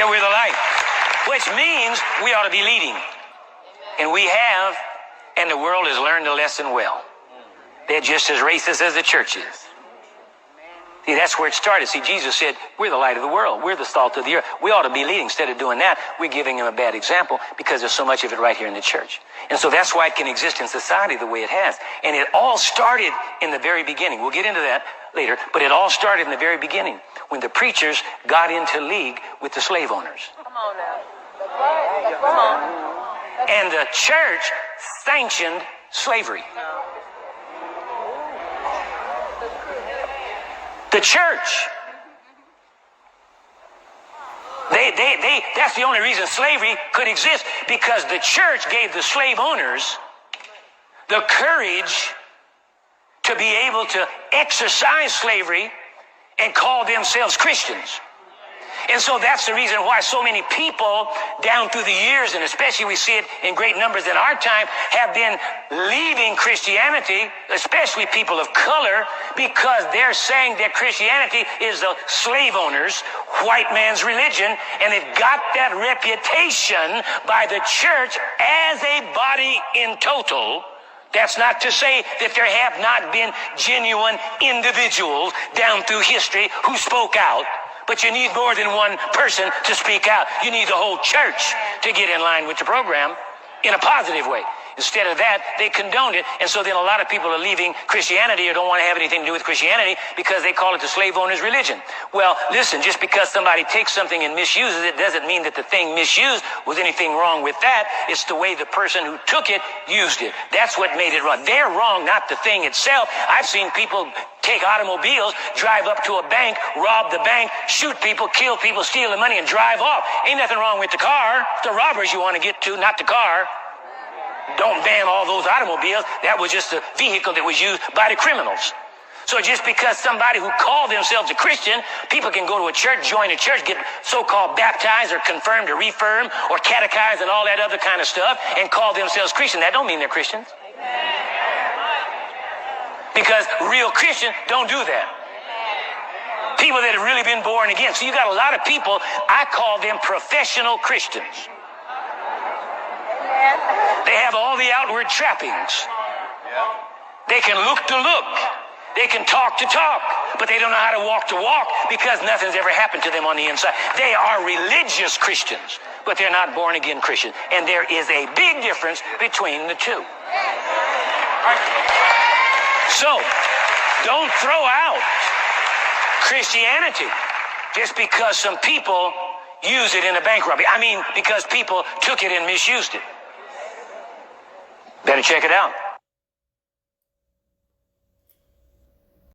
Yeah, we're the light. Which means we ought to be leading. And we have, and the world has learned the lesson well. They're just as racist as the church is. See, that's where it started. See, Jesus said, we're the light of the world. We're the salt of the earth. We ought to be leading. Instead of doing that, we're giving them a bad example because there's so much of it right here in the church. And so that's why it can exist in society the way it has. And it all started in the very beginning. We'll get into that later, but it all started in the very beginning when the preachers got into league with the slave owners. Come on now. That's right. Come on. And the church sanctioned slavery. The church. That's the only reason slavery could exist, because the church gave the slave owners the courage to be able to exercise slavery and call themselves Christians. And so that's the reason why so many people down through the years, and especially we see it in great numbers in our time, have been leaving Christianity, especially people of color, because they're saying that Christianity is the slave owners' white man's religion, and it got that reputation by the church as a body in total. That's not to say that there have not been genuine individuals down through history who spoke out. But you need more than one person to speak out. You need the whole church to get in line with the program in a positive way. Instead of that, they condoned it. And so then a lot of people are leaving Christianity or don't want to have anything to do with Christianity because they call it the slave owner's religion. Well, listen, just because somebody takes something and misuses it doesn't mean that the thing misused was anything wrong with that. It's the way the person who took it used it. That's what made it wrong. They're wrong, not the thing itself. I've seen people take automobiles, drive up to a bank, rob the bank, shoot people, kill people, steal the money, and drive off. Ain't nothing wrong with the car. It's the robbers you want to get to, not the car. Don't ban all those automobiles. That was just a vehicle that was used by the criminals. So just because somebody who called themselves a Christian, people can go to a church, join a church, get so-called baptized or confirmed or reaffirmed or catechized and all that other kind of stuff and call themselves Christian. That don't mean they're Christians. Because real Christians don't do that. People that have really been born again. So you got a lot of people, I call them professional Christians. They have all the outward trappings. They can look to look. They can talk to talk. But they don't know how to walk because nothing's ever happened to them on the inside. They are religious Christians, but they're not born again Christians. And there is a big difference between the two. So, don't throw out Christianity just because some people use it in a bank robbery. I mean, because people took it and misused it. Better check it out.